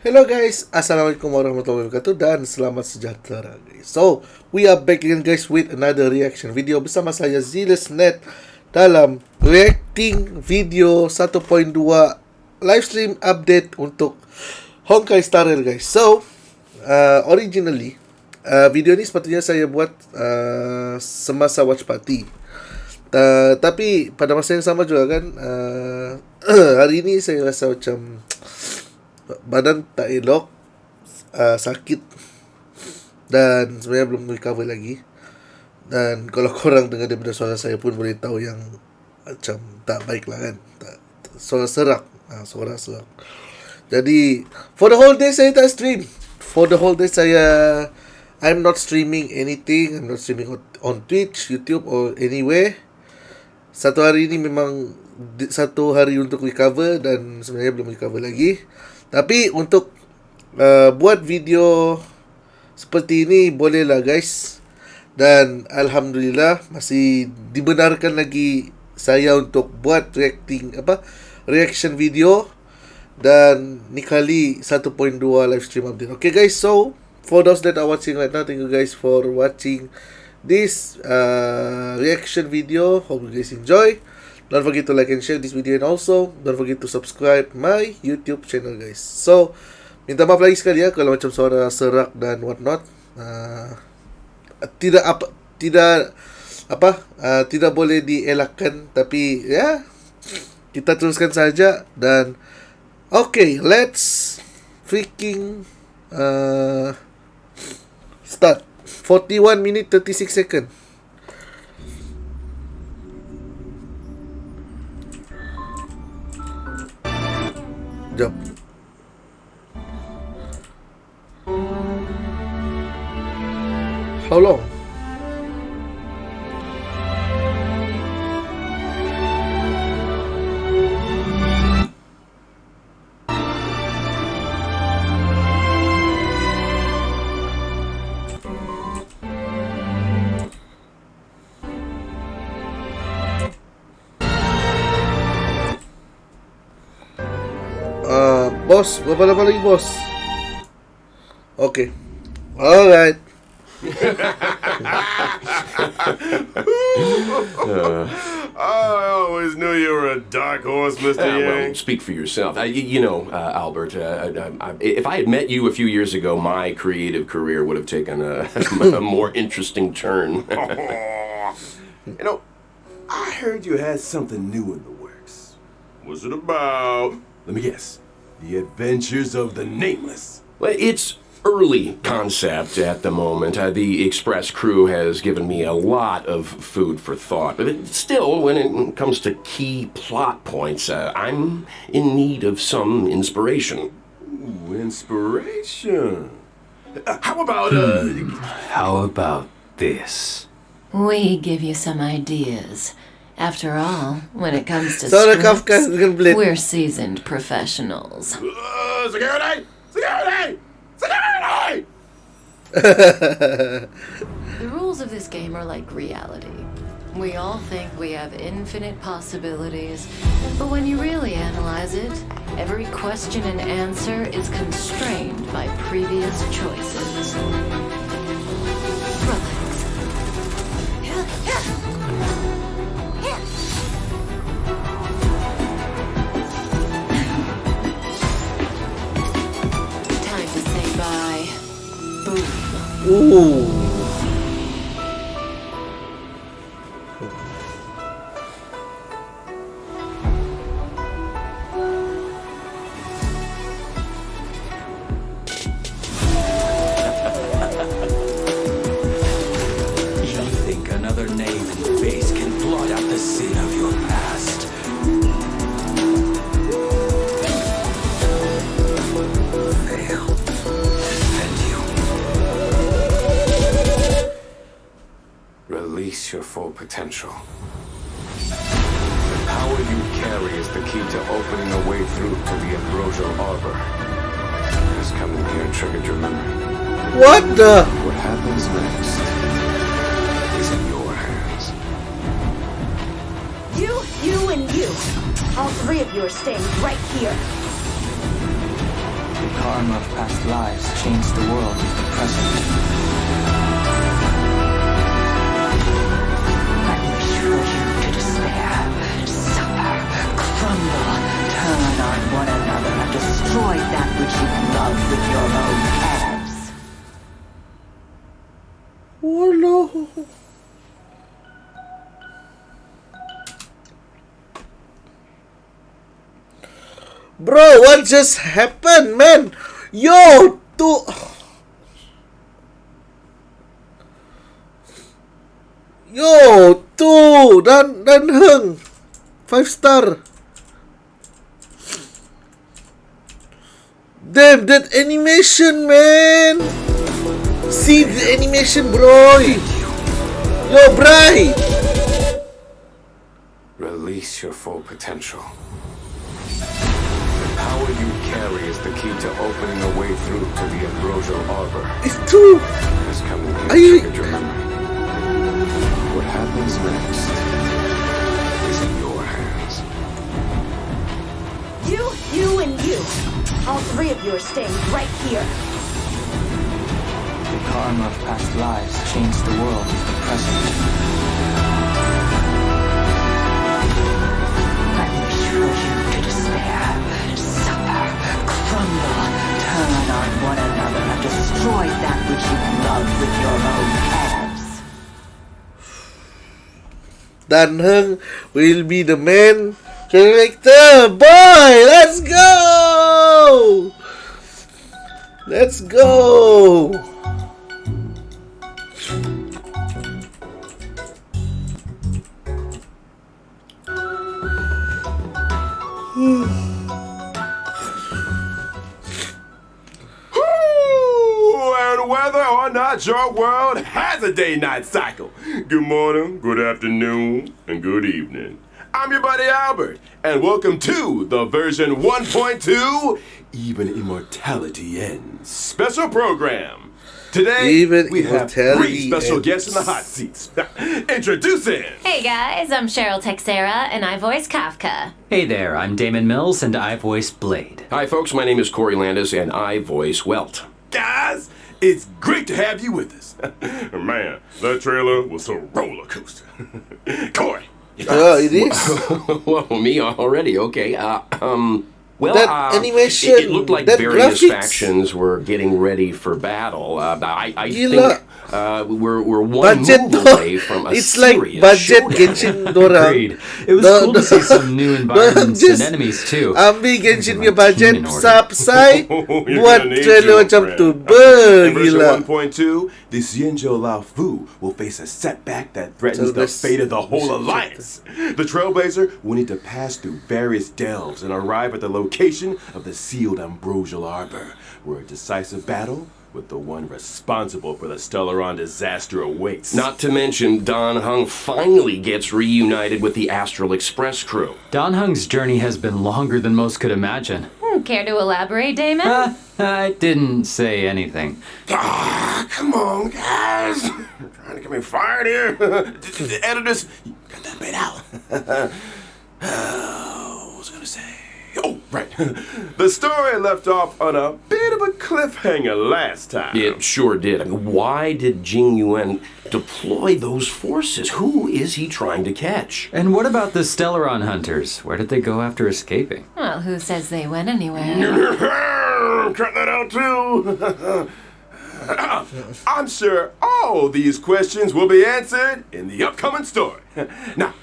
Hello guys, Assalamualaikum warahmatullahi wabarakatuh dan selamat sejahtera guys. So, we are back again guys with another reaction video bersama saya Zealous dalam reacting video 1.2 livestream update untuk Honkai Star Rail guys. So, originally video ni sepatutnya saya buat semasa watch party. Tapi pada masa yang sama juga kan hari ini saya rasa macam badan tak elok, sakit dan sebenarnya belum recover lagi. Dan kalau korang dengar daripada suara saya pun boleh tahu yang macam tak baik lah kan, suara serak, suara serak. Jadi for the whole day saya tak stream. For the whole day I'm not streaming anything. I'm not streaming on Twitch, YouTube or anywhere. Satu hari ini memang satu hari untuk recover dan sebenarnya belum recover lagi. Tapi untuk buat video seperti ini bolehlah guys. Dan Alhamdulillah masih dibenarkan lagi saya untuk buat reaction video. Dan ni kali 1.2 live stream update. Okay guys, so for those that are watching right now, thank you guys for watching this reaction video. Hope you guys enjoy. Don't forget to like and share this video, and also don't forget to subscribe my YouTube channel guys. So, minta maaf lagi sekali ya kalau macam suara serak dan whatnot. Tidak boleh dielakkan, tapi ya kita teruskan saja. Dan okay, let's freaking start. 41 minute 36 second. Jump. How long? Boss, berapa lama lagi bos? Okay. Alright. I always knew you were a dark horse, Mr. Yang. Well, speak for yourself. Albert, if I had met you a few years ago, my creative career would have taken a more interesting turn. I heard you had something new in the works. What's it about? Let me guess. The Adventures of the Nameless. Well, it's early concept at the moment. The Express crew has given me a lot of food for thought. But still, when it comes to key plot points, I'm in need of some inspiration. Ooh, inspiration. How about this? We give you some ideas. After all, when it comes to Kafka scripts, we're seasoned professionals. Security! Security! Security! The rules of this game are like reality. We all think we have infinite possibilities, but when you really analyze it, every question and answer is constrained by previous choices. Relax. Time to say bye. Boom. Ooh. Another name and face can blot out the sin of your past. Fail. And you. Release your full potential. The power you carry is the key to opening a way through to the ambrosial arbor. This coming here triggered your memory. What the? What happens next is in your hands. You, and you. All three of you are staying right here. karma of past lives changed the world with the present. I wish for you to despair, suffer, crumble, turn on one another, and destroy that which you love with your own hands. Oh no. Bro, what just happened, man? Yo, tuh dan Heng 5 star. Damn, that animation, man. See the animation, bro. Yo, Bray. Release your full potential. The power you carry is the key to opening a way through to the ambrosial arbor. It's true. This coming Are here you- triggered your memory. What happens next is in your hands. You, and you. All three of you are staying right here. The karma of past lives changed the world with the present. I wish for you to despair, suffer, crumble, turn on one another, and destroy that which you love with your own hands. Dan Heng will be the main character. Boy, let's go! Let's go! And whether or not your world has a day-night cycle, good morning, good afternoon, and good evening. I'm your buddy Albert, and welcome to the version 1.2 Even Immortality Ends special program. Today, Even we have Immortality 3 special Ends. guests in the hot seats. Introducing... Hey guys, I'm Cheryl Texera, and I voice Kafka. Hey there, I'm Damon Mills, and I voice Blade. Hi, folks. My name is Corey Landis, and I voice Welt. Guys, it's great to have you with us. Man, that trailer was a roller coaster. Corey. It is. Well, me already. Okay. Well, That animation, it looked like that various graphics. factions were getting ready for battle. I Gila. think we're one Budget move though. away from a It's like serious budget showdown. Genshin dorang. Agreed. It was cool to see some new environments and enemies too. Ambil Genshin punya Like budget team in order. subside You're buat gonna need trailer your macam friend. tu. In version Gila. 1.2, this Yinzhou Lao Fu will face a setback that threatens So the this- fate of the whole this- alliance. The Trailblazer will need to pass through various delves and arrive at the location of the sealed ambrosial arbor, where a decisive battle with the one responsible for the Stellaron disaster awaits. Not to mention, Don Hung finally gets reunited with the Astral Express crew. Don Hung's journey has been longer than most could imagine. Care to elaborate, Damon? I didn't say anything. Ah, come on, guys. You're trying to get me fired here. The editors, you got that bit out. What was I going to say? Oh, right. The story left off on a bit of a cliffhanger last time. It sure did. I mean, why did Jing Yuan deploy those forces? Who is he trying to catch? And what about the Stellaron hunters? Where did they go after escaping? Well, who says they went anywhere? Cut that out too. I'm sure all these questions will be answered in the upcoming story. Now,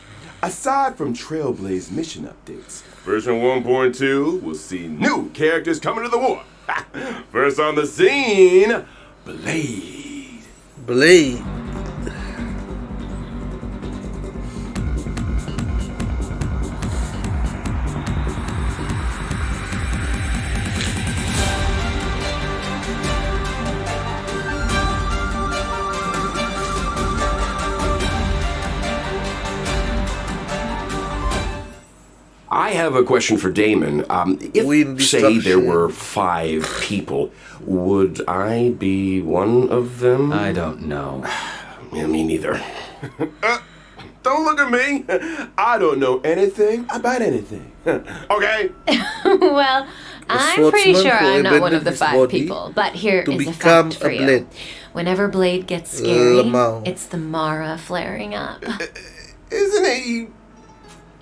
aside from Trailblaze mission updates, version 1.2 will see new characters coming to the war. First on the scene, Blade. Blade. I have a question for Damon. Wind If, say, destruction. there were 5 people, would I be one of them? I don't know. Yeah, me neither. Don't look at me. I don't know anything about anything. Okay? Well, I'm pretty swordsman sure who I'm not one of abandoned the his 5 body people, but here to is a become fact for a you. blade. Whenever Blade gets scary, Lemau. it's the Mara flaring up. Isn't he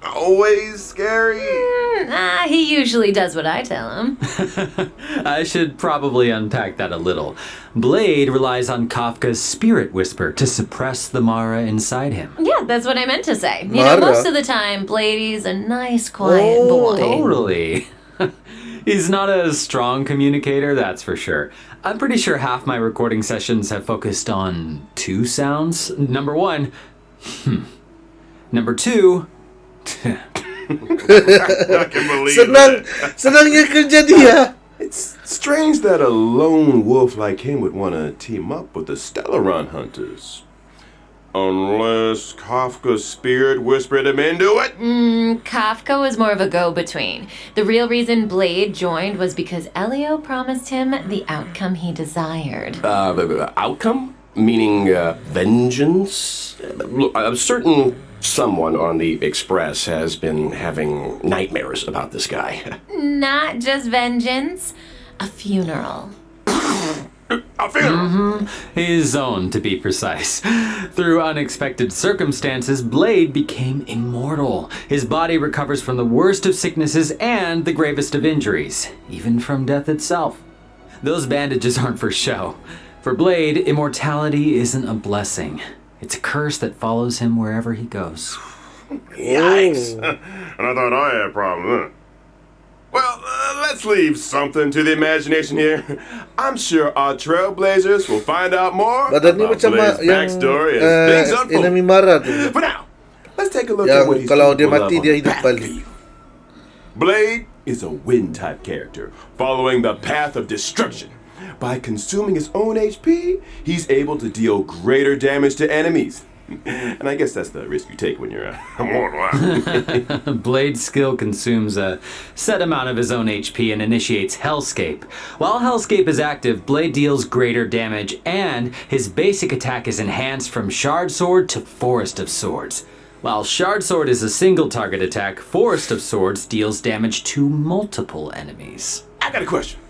always scary? He usually does what I tell him. I should probably unpack that a little. Blade relies on Kafka's spirit whisper to suppress the Mara inside him. Yeah, that's what I meant to say. You Mara? know, most of the time, Bladey's a nice, quiet boy. Totally. He's not a strong communicator, that's for sure. I'm pretty sure half my recording sessions have focused on 2 sounds. Number 1, Number 2, I can believe Senangnya kerja dia. It's strange that a lone wolf like him would want to team up with the Stellaron hunters. Unless Kafka's spirit whispered him into it? Kafka was more of a go-between. The real reason Blade joined was because Elio promised him the outcome he desired. Outcome? Meaning vengeance? Look, a certain someone on the Express has been having nightmares about this guy. Not just vengeance, a funeral. A funeral? his own to be precise. Through unexpected circumstances, Blade became immortal. His body recovers from the worst of sicknesses and the gravest of injuries, even from death itself. Those bandages aren't for show. For Blade, immortality isn't a blessing. It's a curse that follows him wherever he goes. Yikes. And I thought I had a problem, huh? Well, let's leave something to the imagination here. I'm sure our trailblazers will find out more Badan ni about macam Blade's yang backstory as things unfold. enemy Mara tu. For now, let's take a look at what Yang he's kalau dia capable mati of dia on the hidup path balik. to you. Blade is a wind-type character, following the path of destruction. By consuming his own HP, he's able to deal greater damage to enemies. And I guess that's the risk you take when you're immortal. Blade's skill consumes a set amount of his own HP and initiates Hellscape. While Hellscape is active, Blade deals greater damage, and his basic attack is enhanced from Shard Sword to Forest of Swords. While Shard Sword is a single target attack, Forest of Swords deals damage to multiple enemies. I got a question.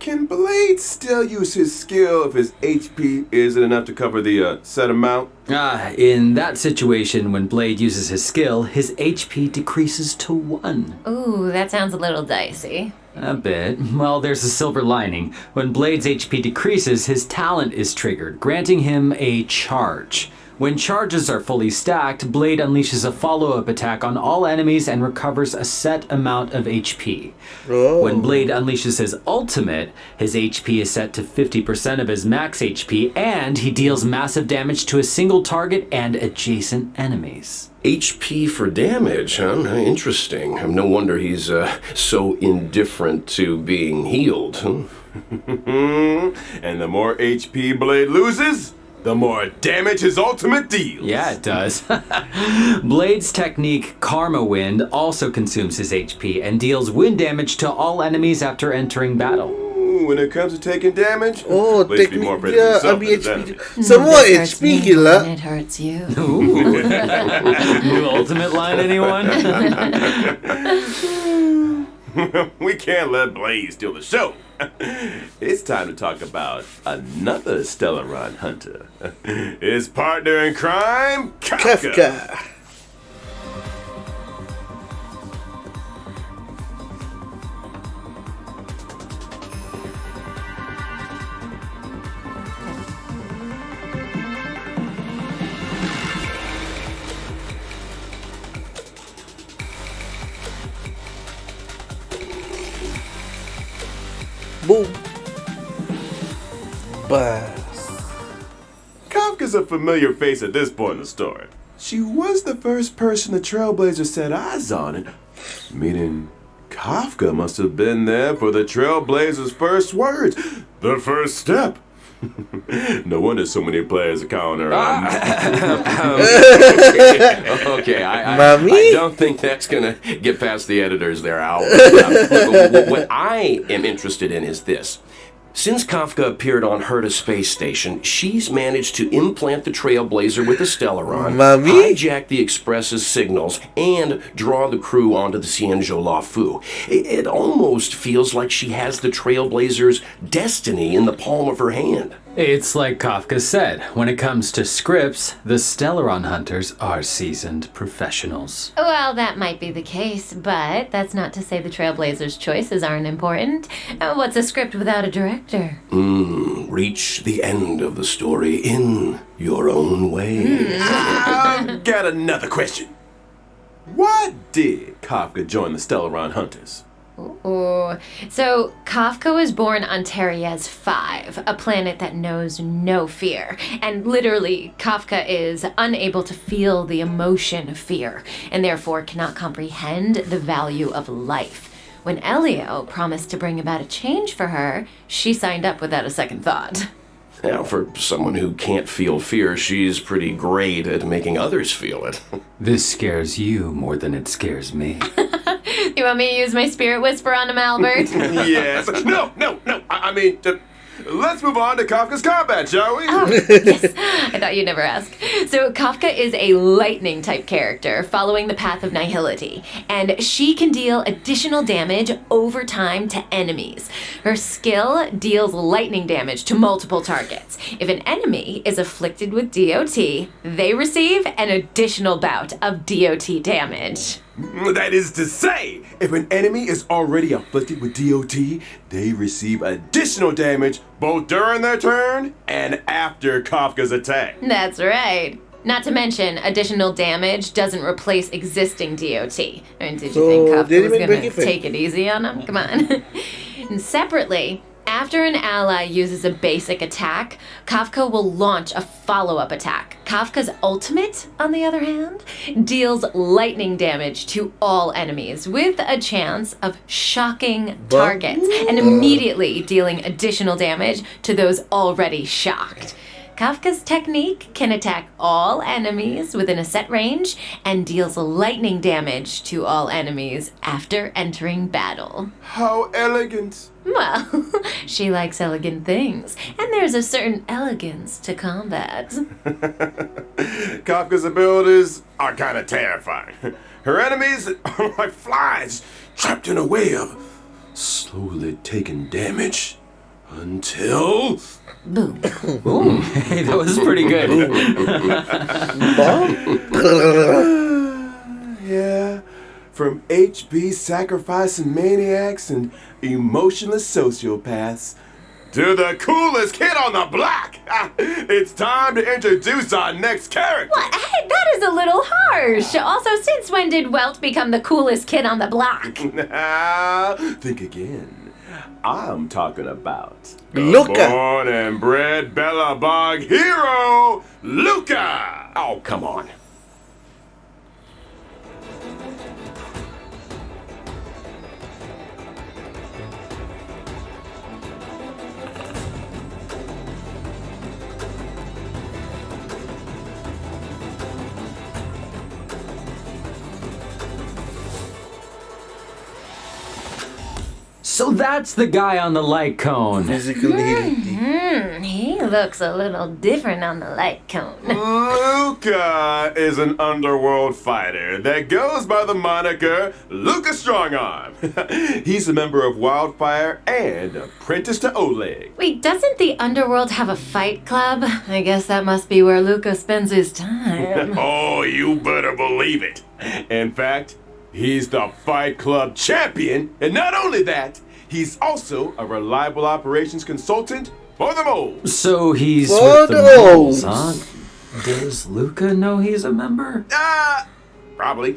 Can Blade still use his skill if his HP isn't enough to cover the set amount? In that situation, when Blade uses his skill, his HP decreases to 1. Ooh, that sounds a little dicey. A bit. Well, there's a silver lining. When Blade's HP decreases, his talent is triggered, granting him a charge. When charges are fully stacked, Blade unleashes a follow-up attack on all enemies and recovers a set amount of HP. When Blade unleashes his ultimate, his HP is set to 50% of his max HP, and he deals massive damage to a single target and adjacent enemies. HP for damage, huh? Interesting. No wonder he's so indifferent to being healed. Huh? And the more HP Blade loses, the more damage his ultimate deals. Yeah, it does. Blade's technique, Karma Wind, also consumes his HP and deals wind damage to all enemies after entering battle. Ooh, when it comes to taking damage, Oh, Blade's be more teknik afraid dia of himself ambil than his HP. enemies. Semua This hurts HP me gila. when it hurts you. Ooh. New ultimate line, anyone? We can't let Blade steal the show. It's time to talk about another Stellaron hunter. His partner in crime, Kafka. Boom. Bas. Kafka's a familiar face at this point in the story. She was the first person the Trailblazer set eyes on, and meaning Kafka must have been there for the Trailblazer's first words, the first step. No wonder so many players are calling her. Okay, I Mommy? don't think that's gonna get past the editors there, Al. What I am interested in is this. Since Kafka appeared on Herta Space Station, she's managed to implant the Trailblazer with the Stellaron, Mami? hijack the Express's signals, and draw the crew onto the Cienjo La Fu. It almost feels like she has the Trailblazer's destiny in the palm of her hand. It's like Kafka said, when it comes to scripts, the Stellaron hunters are seasoned professionals. Well, that might be the case, but that's not to say the Trailblazers' choices aren't important. What's a script without a director? Reach the end of the story in your own way. I've got another question. Why did Kafka join the Stellaron Hunters? Ooh. So, Kafka was born on Teriez 5, a planet that knows no fear. And literally, Kafka is unable to feel the emotion of fear, and therefore cannot comprehend the value of life. When Elio promised to bring about a change for her, she signed up without a second thought. Now, for someone who can't feel fear, she's pretty great at making others feel it. This scares you more than it scares me. You want me to use my spirit whisper on him, Albert? Yes. No. I mean, let's move on to Kafka's combat, shall we? Oh, yes. I thought you'd never ask. So Kafka is a lightning type character following the path of nihility, and she can deal additional damage over time to enemies. Her skill deals lightning damage to multiple targets. If an enemy is afflicted with DOT, they receive an additional bout of DOT damage. That is to say, if an enemy is already afflicted with DOT, they receive additional damage both during their turn and after Kafka's attack. That's right. Not to mention, additional damage doesn't replace existing DOT. I mean, did you think Kafka was going to take it easy on him? Come on. And separately, after an ally uses a basic attack, Kafka will launch a follow-up attack. Kafka's ultimate, on the other hand, deals lightning damage to all enemies with a chance of shocking targets and immediately dealing additional damage to those already shocked. Kafka's technique can attack all enemies within a set range and deals lightning damage to all enemies after entering battle. How elegant. Well, she likes elegant things, and there's a certain elegance to combat. Kafka's abilities are kind of terrifying. Her enemies are like flies trapped in a web, slowly taking damage until... Boom. Ooh, hey, that was pretty good. Yeah, from HB sacrificing maniacs and emotionless sociopaths to the coolest kid on the block. It's time to introduce our next character. What? Hey, that is a little harsh. Also, since when did Welt become the coolest kid on the block? Think again. I'm talking about Luca. born and bred Bellabog hero, Luca. Oh, come on. So that's the guy on the light cone. Physical healing. He looks a little different on the light cone. Luca is an underworld fighter that goes by the moniker Luca Strongarm. He's a member of Wildfire and apprentice to Oleg. Wait, doesn't the underworld have a fight club? I guess that must be where Luca spends his time. Oh, you better believe it. In fact, he's the Fight Club champion, and not only that, he's also a reliable operations consultant for the moles. So he's For with the the moles, moles. huh? Does Luca know he's a member? Probably.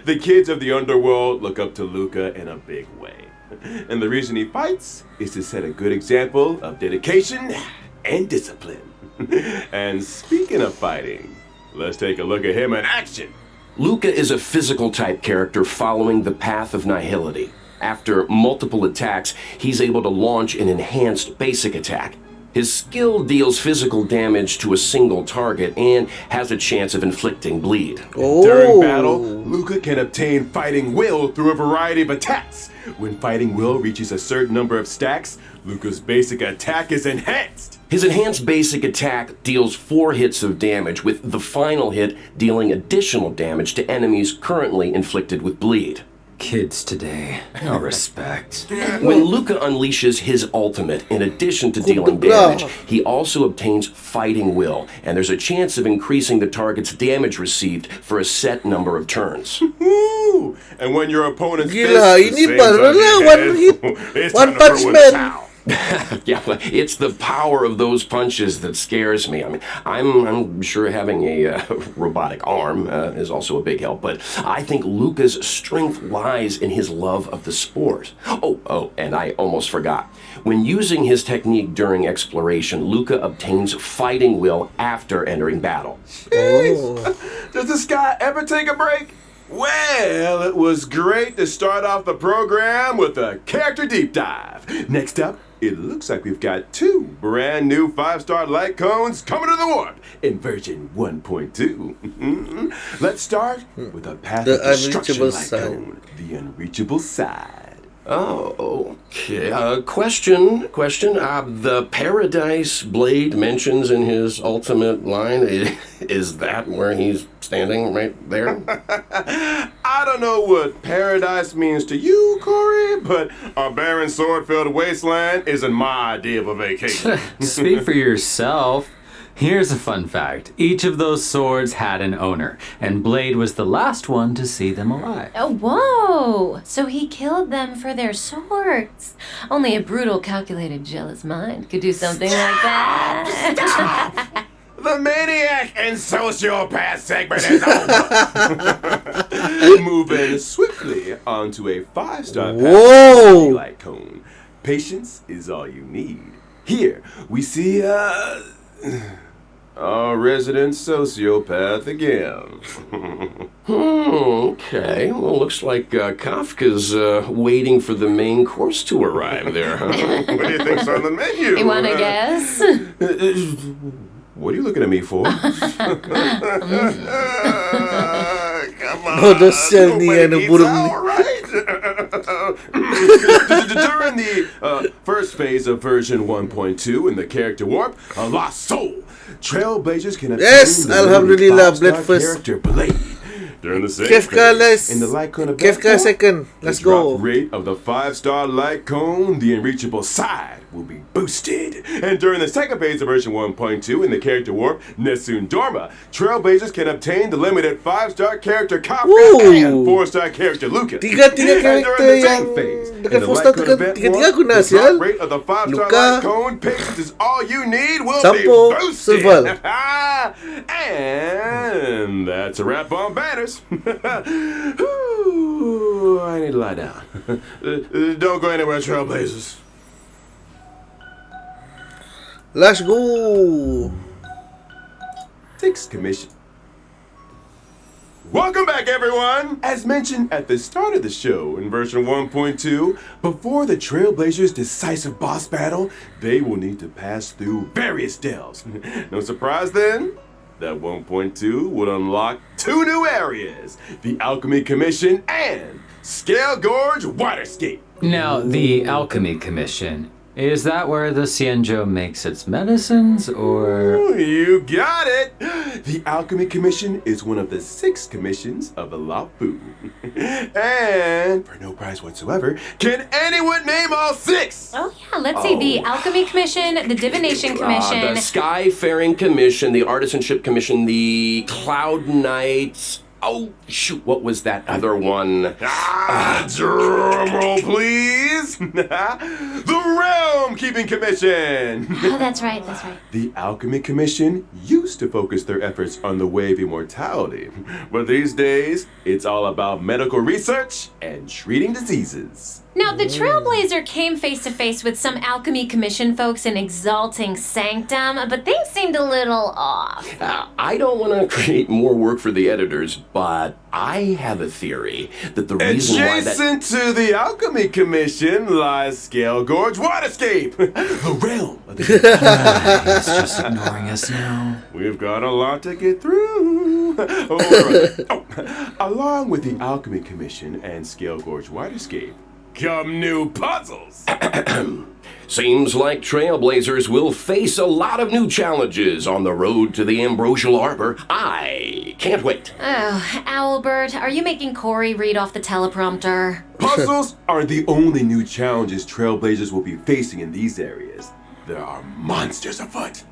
The kids of the underworld look up to Luca in a big way. And the reason he fights is to set a good example of dedication and discipline. And speaking of fighting, let's take a look at him in action. Luca is a physical type character following the path of nihility. After multiple attacks, he's able to launch an enhanced basic attack. His skill deals physical damage to a single target and has a chance of inflicting bleed. During battle, Luca can obtain fighting will through a variety of attacks. When fighting will reaches a certain number of stacks, Luca's basic attack is enhanced. His enhanced basic attack deals 4 hits of damage, with the final hit dealing additional damage to enemies currently inflicted with bleed. Kids today, no respect. When Luca unleashes his ultimate, in addition to dealing damage, he also obtains fighting will, and there's a chance of increasing the target's damage received for a set number of turns. And when your opponent's Gila, ini barulah one hit, one punch man. Yeah, it's the power of those punches that scares me. I mean, I'm sure having a robotic arm is also a big help, but I think Luca's strength lies in his love of the sport. Oh, and I almost forgot. When using his technique during exploration, Luca obtains fighting will after entering battle. Does this guy ever take a break? Well, it was great to start off the program with a character deep dive. Next up, it looks like we've got 2 brand new 5-star light cones coming to the warp in version 1.2. Let's start with a path of destruction light cone, the unreachable side. Oh, okay. Question. The Paradise Blade mentions in his ultimate line, is that where he's standing right there? I don't know what paradise means to you, Corey, but a barren sword-filled wasteland isn't my idea of a vacation. Speak for yourself. Here's a fun fact. Each of those swords had an owner, and Blade was the last one to see them alive. Oh, whoa! So he killed them for their swords. Only a brutal, calculated, jealous mind could do something like that. Stop! The maniac and sociopath segment is over. Moving swiftly onto a 5-star path light cone. Patience is all you need. Here we see our resident sociopath again. Okay. Well, looks like Kafka's waiting for the main course to arrive there, huh? What do you think's on the menu? You wanna guess? What are you looking at me for? Come on. During the first phase of version 1.2 in the character warp, a lost soul, Trailblazers can obtain Alhamdulillah, Blade first. Character Blade. During the same Kefka, phase, in the light cone of Kefka second. Let's the go. drop rate of the 5-star light cone, the unreachable side, will be boosted. And during the second phase of version 1.2 in the character warp, Nessun Dorma, Trailblazers can obtain the limited 5-star character Kafka and 4-star character Lucas. Tiga karakter yang dekat 4-star tiga guna sial. Rate of the 5-star light cone, patience is all you need, will Sampo, be boosted. Survival. And that's a wrap on banners. Ooh, I need to lie down. Don't go anywhere, Trailblazers. Let's go. 6th Commission. Welcome back, everyone! As mentioned at the start of the show in version 1.2, before the Trailblazers' decisive boss battle, they will need to pass through various delves. No surprise then? That 1.2 would unlock 2 new areas, the Alchemy Commission and Scale Gorge Waterscape. Now, the Alchemy Commission, is that where the Xianzhou makes its medicines, or...? Ooh, you got it! The Alchemy Commission is one of the 6 commissions of the Laofu. And, for no prize whatsoever, can anyone name all 6? Oh yeah, let's see. The Alchemy Commission, the Divination Commission. The Skyfaring Commission, the Artisanship Commission, the Cloud Knights... Oh, shoot, what was that other one? Drum roll, please! The Realm Keeping Commission! Oh, that's right. The Alchemy Commission used to focus their efforts on the way of immortality, but these days, it's all about medical research and treating diseases. Now, the Trailblazer came face to face with some Alchemy Commission folks in Exalting Sanctum, but things seemed a little off. I don't want to create more work for the editors, but I have a theory that the reason why that... Adjacent to the Alchemy Commission lies Scale Gorge Waterscape, the realm of the... He's just ignoring us now. We've got a lot to get through. Along with the Alchemy Commission and Scale Gorge Waterscape, come new puzzles. Seems like Trailblazers will face a lot of new challenges on the road to the Ambrosial Arbor. I can't wait. Oh, Albert, are you making Corey read off the teleprompter? Puzzles aren't the only new challenges Trailblazers will be facing in these areas. There are monsters afoot.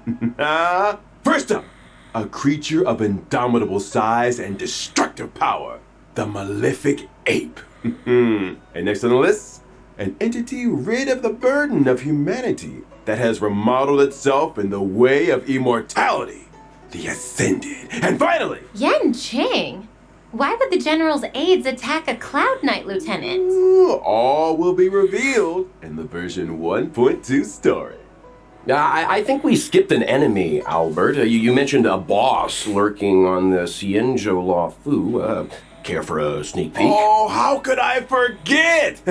First up, a creature of indomitable size and destructive power, the Malefic Ape. And next on the list, an entity rid of the burden of humanity that has remodeled itself in the way of immortality, the Ascended. And finally, Yen Ching? Why would the General's aides attack a Cloud Knight lieutenant? all will be revealed in the version 1.2 story. I think we skipped an enemy, Albert. You mentioned a boss lurking on the Xianzhou Law Fu. Care for a sneak peek? Oh, how could I forget?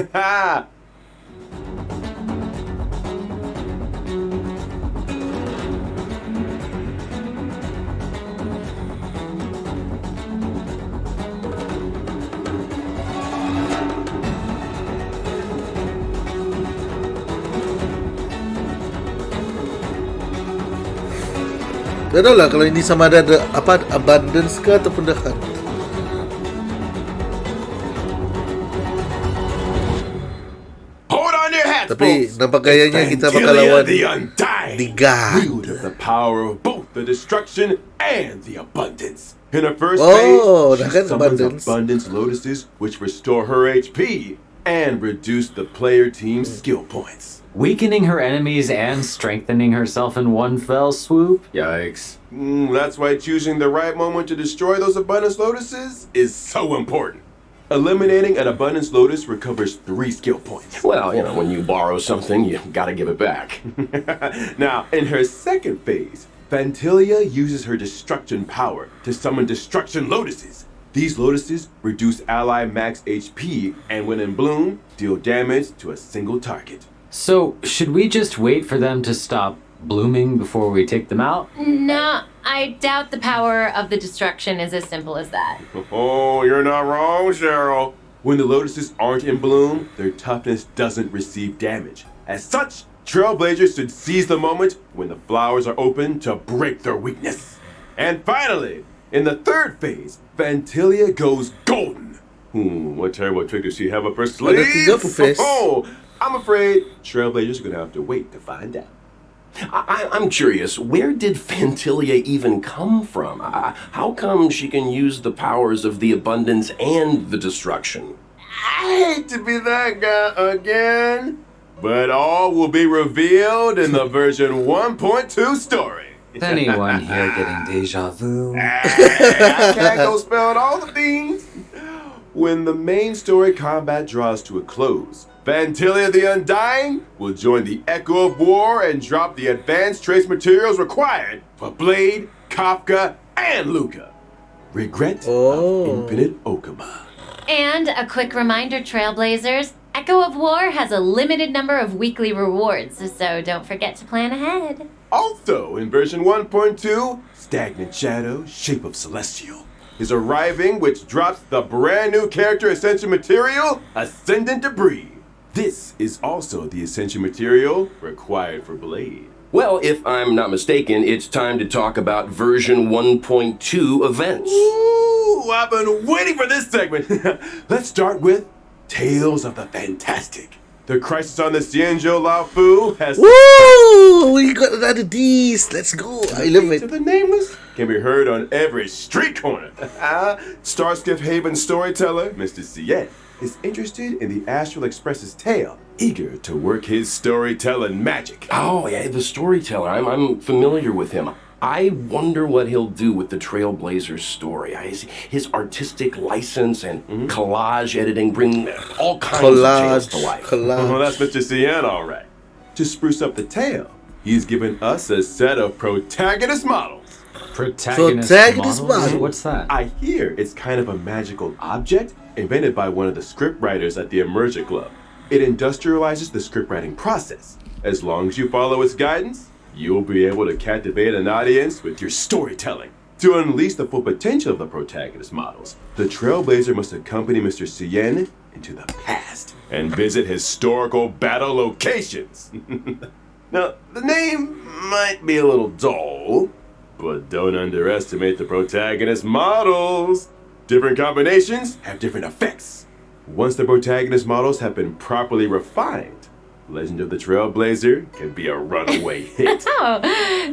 Tak tahu lah kalau ini sama ada apa abundance ke ataupun the hunt. Tapi nampak gayanya kita bakal lawan the God. Wield of the power of both the destruction and the abundance. In her first phase, she summons abundance lotuses which restore her HP and reduce the player team's skill points. Weakening her enemies and strengthening herself in one fell swoop? Yikes. That's why choosing the right moment to destroy those abundance lotuses is so important. Eliminating an abundance lotus recovers 3 skill points. Well, you know, when you borrow something, you gotta give it back. Now, in her second phase, Fantilia uses her destruction power to summon destruction lotuses. These lotuses reduce ally max HP and when in bloom, deal damage to a single target. So, should we just wait for them to stop blooming before we take them out? No, I doubt the power of the destruction is as simple as that. Oh, you're not wrong, Cheryl. When the lotuses aren't in bloom, their toughness doesn't receive damage. As such, Trailblazers should seize the moment when the flowers are open to break their weakness. And finally, in the third phase, Fantilia goes golden. What terrible trick does she have up her sleeve? Oh, I'm afraid Trailblazers are going to have to wait to find out. I'm curious, where did Fantilia even come from? How come she can use the powers of the abundance and the destruction? I hate to be that guy again, but all will be revealed in the version 1.2 story. Is anyone here getting deja vu? I can't go spell all the things. When the main story combat draws to a close, Fantilia the Undying will join the Echo of War and drop the advanced trace materials required for Blade, Kafka, and Luca. Regret of Infinite Okama. And a quick reminder, Trailblazers, Echo of War has a limited number of weekly rewards, so don't forget to plan ahead. Also, in version 1.2, Stagnant Shadow, Shape of Celestial, is arriving, which drops the brand new character Ascension material, Ascendant Debris. This is also the Ascension material required for Blade. Well, if I'm not mistaken, it's time to talk about version 1.2 events. Ooh, I've been waiting for this segment. Let's start with Tales of the Fantastic. The crisis on the Xianzhou Lao Fu has... Woo! We got another D's. Let's go. I love it. To the Nameless can be heard on every street corner. Starskiff Haven storyteller, Mr. Siet, is interested in the Astral Express's tale, eager to work his storytelling magic. Oh, yeah, the storyteller. I'm familiar with him. I wonder what he'll do with the Trailblazer's story. His artistic license and collage editing bring all kinds of tales to life. Well, that's Mr. Cien, all right. To spruce up the tale, he's given us a set of protagonist models. Protagonist models? What's that? I hear it's kind of a magical object invented by one of the scriptwriters at the Immersion Club. It industrializes the scriptwriting process. As long as you follow its guidance, you'll be able to captivate an audience with your storytelling. To unleash the full potential of the protagonist models, the Trailblazer must accompany Mr. Cien into the past and visit historical battle locations. Now, the name might be a little dull, but don't underestimate the protagonist models. Different combinations have different effects. Once the protagonist models have been properly refined, Legend of the Trailblazer can be a runaway hit. Oh,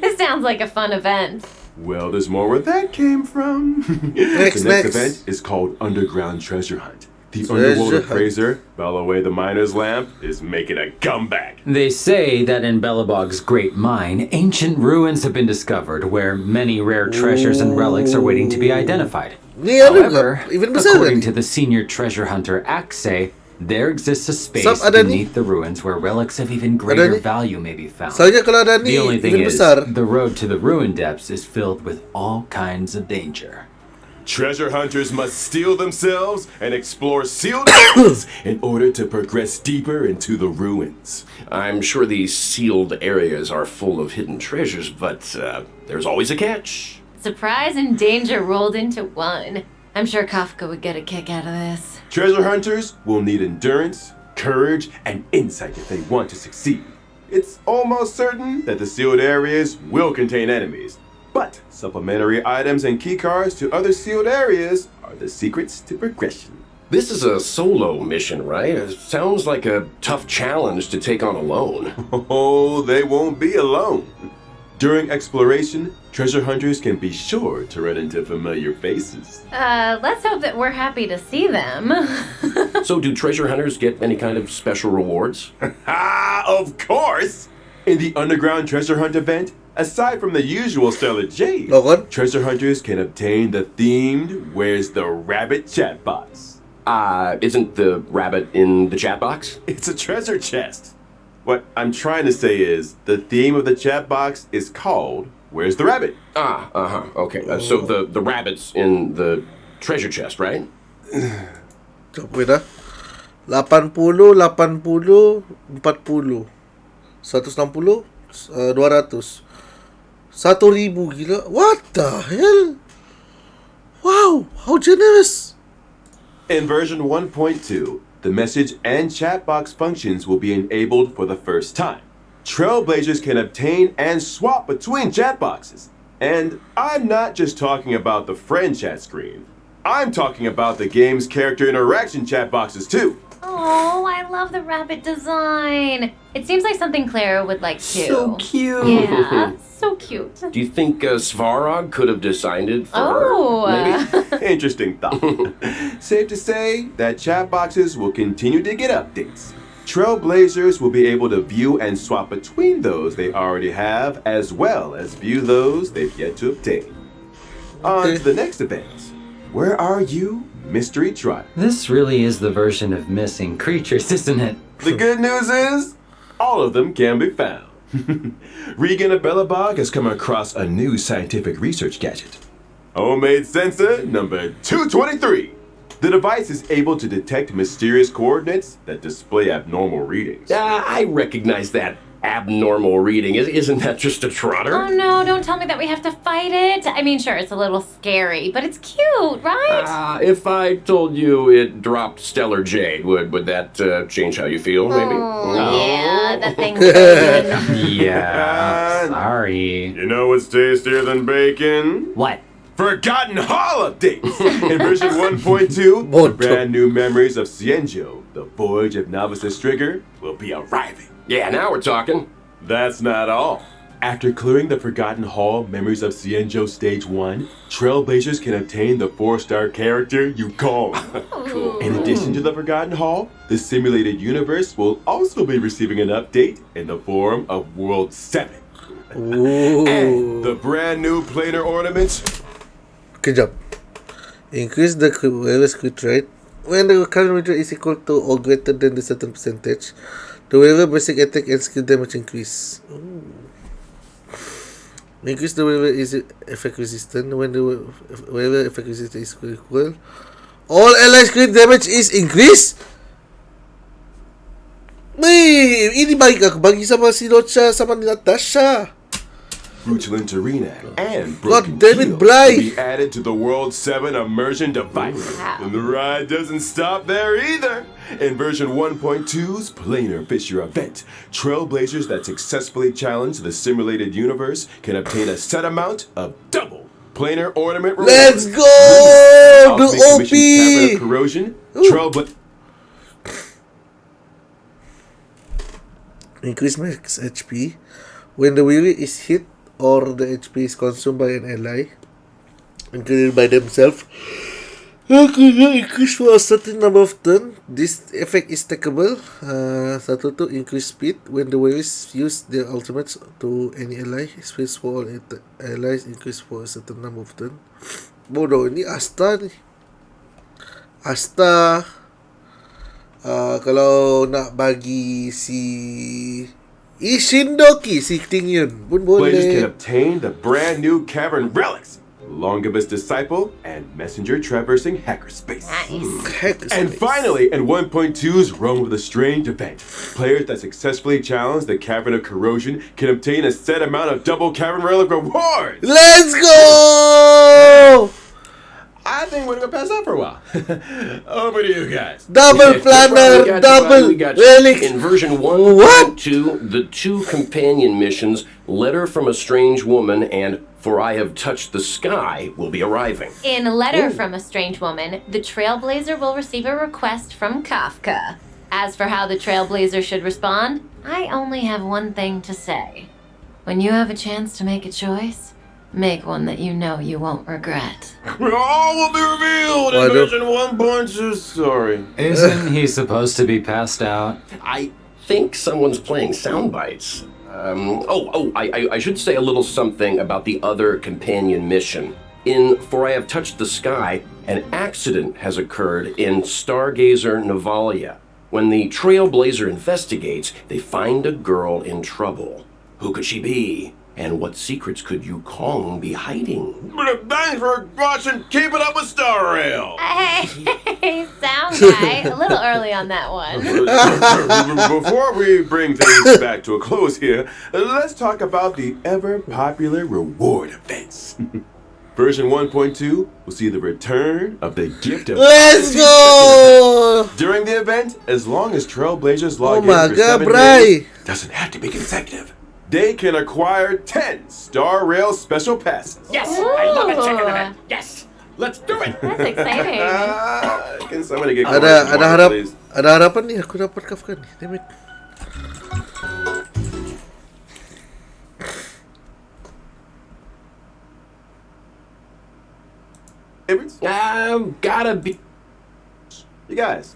this sounds like a fun event. Well, there's more where that came from. The next event is called Underground Treasure Hunt. The underworld appraiser, Bellaway the Miner's Lamp, is making a comeback. They say that in Belobog's great mine, ancient ruins have been discovered where many rare treasures and relics are waiting to be identified. However, according to the senior treasure hunter exe, there exists a space beneath the ruins where relics of even greater value may be found. The only thing is, the road to the ruin depths is filled with all kinds of danger. Treasure hunters must steel themselves and explore sealed areas in order to progress deeper into the ruins. I'm sure these sealed areas are full of hidden treasures, but there's always a catch. Surprise and danger rolled into one. I'm sure Kafka would get a kick out of this. Treasure hunters will need endurance, courage, and insight if they want to succeed. It's almost certain that the sealed areas will contain enemies, but supplementary items and keycards to other sealed areas are the secrets to progression. This is a solo mission, right? It sounds like a tough challenge to take on alone. Oh, they won't be alone. During exploration, treasure hunters can be sure to run into familiar faces. Let's hope that we're happy to see them. So do treasure hunters get any kind of special rewards? Of course! In the Underground Treasure Hunt event, aside from the usual stellar jade, treasure hunters can obtain the themed Where's the Rabbit chat box. Isn't the rabbit in the chat box? It's a treasure chest. What I'm trying to say is, the theme of the chat box is called Where's the Rabbit? Okay. So the rabbit's in the treasure chest, right? Wait 80, 80, 40, 40, 160, 200, 1,000, gila. What the hell? Wow, how generous. In version 1.2, the message and chat box functions will be enabled for the first time. Trailblazers can obtain and swap between chat boxes. And I'm not just talking about the friend chat screen. I'm talking about the game's character interaction chat boxes too. Oh, I love the rabbit design. It seems like something Clara would like too. So cute. Yeah, so cute. Do you think Svarog could have designed it for her? Maybe? Interesting thought. Safe to say that chat boxes will continue to get updates. Trailblazers will be able to view and swap between those they already have, as well as view those they've yet to obtain. On to the next event. Where are you, Mystery Tribe? This really is the version of missing creatures, isn't it? The good news is, all of them can be found. Regan of Belobog has come across a new scientific research gadget. Homemade sensor number 223. The device is able to detect mysterious coordinates that display abnormal readings. I recognize that abnormal reading. Isn't that just a trotter? Oh no, don't tell me that we have to fight it. I mean, sure, it's a little scary, but it's cute, right? If I told you it dropped stellar jade, would that change how you feel, maybe? Yeah, that thing's bacon. Yeah, sorry. You know what's tastier than bacon? What? Forgotten Hall updates! In version 1.2, the brand new memories of Cienjo, the Voyage of Novice Trigger, will be arriving. Yeah, now we're talking. That's not all. After clearing the Forgotten Hall Memories of Cienjo Stage 1, Trailblazers can obtain the 4-star character Yukong. Cool. In addition to the Forgotten Hall, the simulated universe will also be receiving an update in the form of World 7. And the brand new planar ornaments. Kejap. Increase the wearer's crit rate. When the current meter is equal to or greater than the certain percentage, the wearer basic attack and skill damage increase. Increase the wearer is effect resistant. When the wearer effect resistance is equal, all allies crit damage is increased. Ini bagi sama si Rocha sama ni Natasha. Brutalent Arena and God Broken damn it, Keel Bly! will be added to the World 7 immersion device. And the ride doesn't stop there either. In version 1.2's Planar Fisher event, trailblazers that successfully challenge the simulated universe can obtain a set amount of double planar ornament rewards. Let's go! The OP! Cavern of Corrosion, Increase max HP. When the weary is hit or the HP is consumed by an ally, included by themselves, increase for a certain number of turns. This effect is stackable. Satu to increase speed. When the wearies use their ultimates to any ally, space for all allies increase for a certain number of turns. Bodoh, ini Asta ni. Asta. Kalau nak bagi si Ishindoki, si Ting Yun pun Blazers can boleh. obtain the brand new Cavern Relics, Longibus Disciple, and Messenger traversing Hackerspace. Nice. And finally, in 1.2's Rome with a Strange event, players that successfully challenge the Cavern of Corrosion can obtain a set amount of double Cavern Relic rewards. Let's go! I think we're gonna pass out for a while. Over to you guys. Double planner, double relics. In version 1.2, the two companion missions, Letter from a Strange Woman and For I Have Touched the Sky, will be arriving. In a letter from a strange woman, the Trailblazer will receive a request from Kafka. As for how the Trailblazer should respond, I only have one thing to say. When you have a chance to make a choice, make one that you know you won't regret. All will be revealed in version 1.2 story. Isn't he supposed to be passed out? I think someone's playing sound bites. I should say a little something about the other companion mission. In For I Have Touched the Sky, an accident has occurred in Stargazer Navalia. When the Trailblazer investigates, they find a girl in trouble. Who could she be? And what secrets could Yukong be hiding? Thanks for watching Keep It Up with Star Rail. Hey, sound guy. A little early on that one. Before we bring things back to a close here, let's talk about the ever-popular reward events. Version 1.2 will see the return of the gift of... Let's go! During the event, as long as Trailblazers log in for 7 days, doesn't have to be consecutive, they can acquire 10 Star Rail special passes. Yes! I love a chicken event! Yes! Let's do it! That's exciting. Can somebody get please? Ada harapan nih, aku dapat Kafka nih. Damn it. Gotta be... You guys,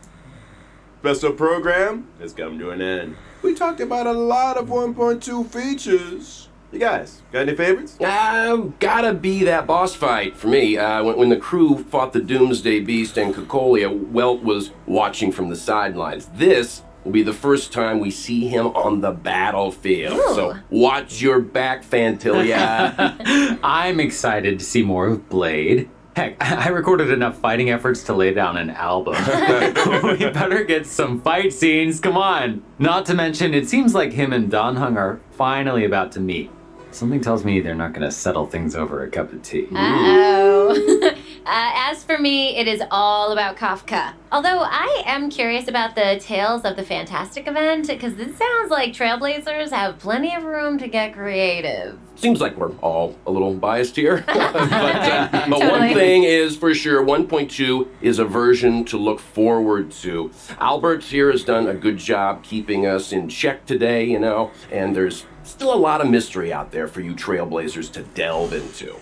special program has come to an end. We talked about a lot of 1.2 features. You guys, got any favorites? Gotta be that boss fight for me. When the crew fought the Doomsday Beast and Kokolia, Welt was watching from the sidelines. This will be the first time we see him on the battlefield. Ooh. So watch your back, Fantilia. I'm excited to see more of Blade. Heck, I recorded enough fighting efforts to lay down an album. We better get some fight scenes, come on! Not to mention, it seems like him and Danhung are finally about to meet. Something tells me they're not gonna settle things over a cup of tea. Uh-oh. As for me, it is all about Kafka. Although I am curious about the Tales of the Fantastic event, because this sounds like Trailblazers have plenty of room to get creative. Seems like we're all a little biased here. but Totally. one thing is for sure, 1.2 is a version to look forward to. Albert here has done a good job keeping us in check today, you know, and there's still a lot of mystery out there for you Trailblazers to delve into.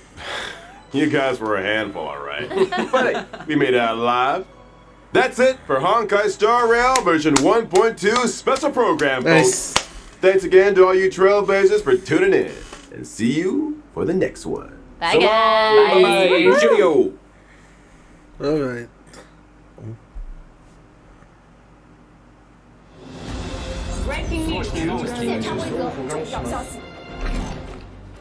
You guys were a handful, all right. But hey, we made it out alive. That's it for Honkai Star Rail version 1.2 special program, folks. Nice. Thanks again to all you Trailblazers for tuning in. and see you for the next one. Bye, guys. Bye. Cheerio. Alright.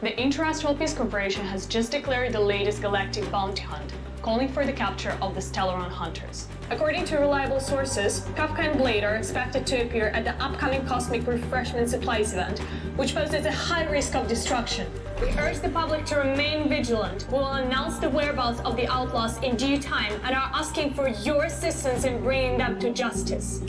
The Interastral Peace Corporation has just declared the latest galactic bounty hunt, calling for the capture of the Stellaron Hunters. According to reliable sources, Kafka and Blade are expected to appear at the upcoming Cosmic Refreshment Supplies event, which poses a high risk of destruction. We urge the public to remain vigilant. We will announce the whereabouts of the outlaws in due time and are asking for your assistance in bringing them to justice.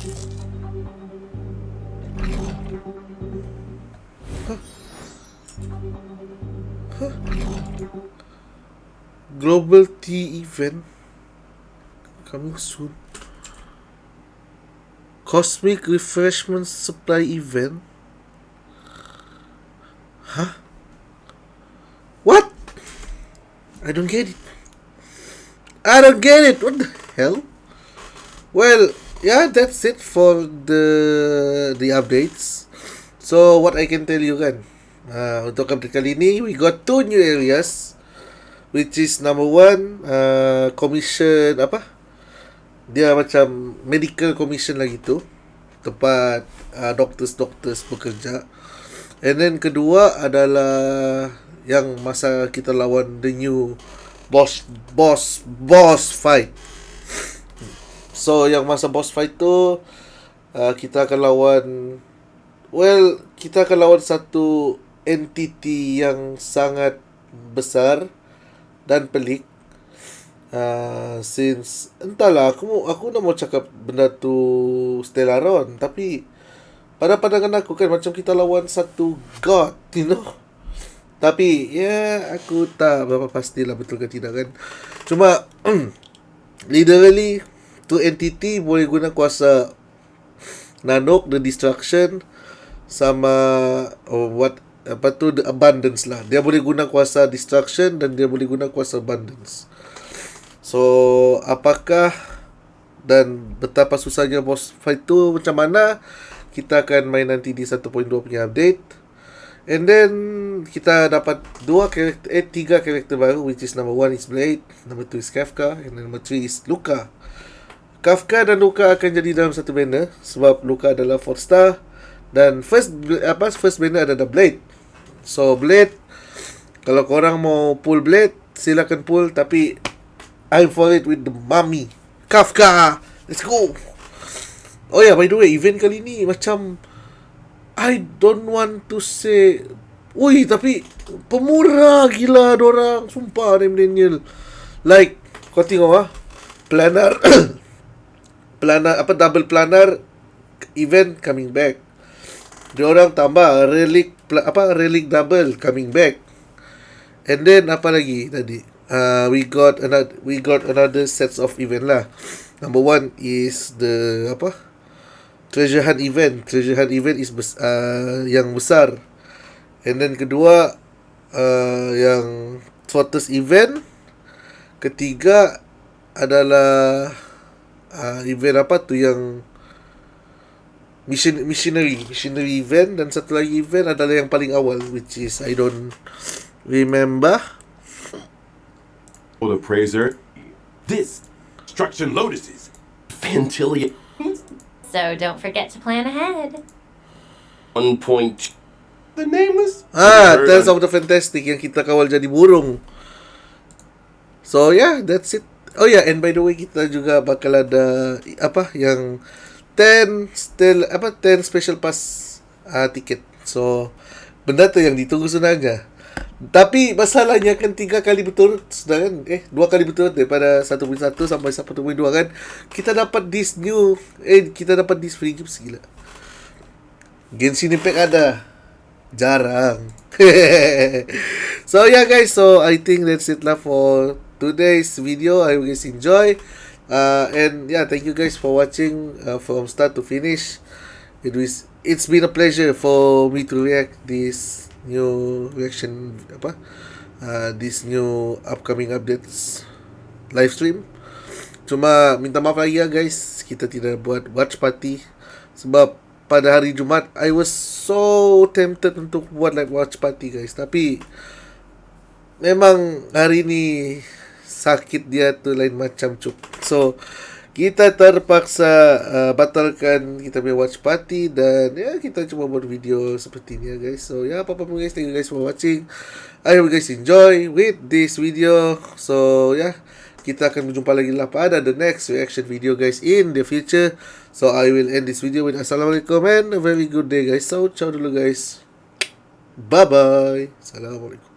Global tea event coming soon. Cosmic refreshment supply event. Huh? What? I don't get it. What the hell? Well, yeah, that's it for the updates. So what I can tell you kan, untuk update kali ni, we got 2 new areas, which is number 1, commission apa? Dia macam medical commission lagi tu, tempat doctors bekerja. And then kedua adalah yang masa kita lawan the new boss fight. So yang masa boss fight tu kita akan lawan satu entity yang sangat besar dan pelik. Since entahlah, aku nak mau cakap benda tu Stellaron, tapi pada pandangan aku kan macam kita lawan satu god, you know. Tapi ya, aku tak berapa pastilah betul ke tidak kan. Cuma literally tu entity boleh guna kuasa nanok, the destruction, sama the abundance lah. Dia boleh guna kuasa destruction dan dia boleh guna kuasa abundance. So apakah dan betapa susahnya boss fight tu macam mana, kita akan main nanti di 1.2 punya update. And then kita dapat 3 karakter baru, which is number 1 is Blade, number 2 is Kafka, and number 3 is Luka. Kafka dan Luka akan jadi dalam satu banner sebab Luka adalah 4 star dan first banner adalah Blade. So Blade, kalau korang mau pull Blade, silakan pull, tapi I'm for it with the mummy Kafka. Let's go. Oh yeah, by the way, event kali ni macam, I don't want to say, tapi pemurah gila dorang, sumpah millennial. Like, kau tengok planar double planar event coming back. Diorang tambah relic double coming back. And then apa lagi tadi? We got another sets of event lah. Number 1 is the Treasure Hunt event. Treasure Hunt event is yang besar. And then kedua yang Fortress event. Ketiga adalah event yang missionary event. Dan satu lagi event adalah yang paling awal, which is I don't remember. For the praiser, this Destruction Lotuses, Fantilia. So don't forget to plan ahead. 1 point. The Nameless. Tales of the Fantastic yang kita kawal jadi burung. So yeah, that's it. Oh yeah, and by the way, kita juga bakal ada yang 10 special pass tiket. So benda tu yang ditunggu sebenarnya. Tapi masalahnya kan 3 kali berturut sudah kan, 2 kali berturut daripada 1.1 sampai 1.2 kan, kita dapat this free games gila. Genshin Impact ada, jarang. So yeah guys, so I think that's it lah for today's video. I hope you guys enjoy, and yeah, thank you guys for watching from start to finish. It's been a pleasure for me to react this new reaction this new upcoming updates live stream. Cuma minta maaf lagi ya guys, kita tidak buat watch party sebab pada hari Jumaat. I was so tempted untuk buat live watch party guys, tapi memang hari ni sakit dia tu lain macam cuk. So kita terpaksa batalkan kita punya watch party, dan ya kita cuma buat video seperti ni guys. So ya apa-apa pun guys, thank you guys for watching. I hope you guys enjoy with this video. So ya, kita akan berjumpa lagi lah pada the next reaction video guys in the future. So I will end this video with Assalamualaikum and a very good day guys. So ciao dulu guys. Bye bye. Assalamualaikum.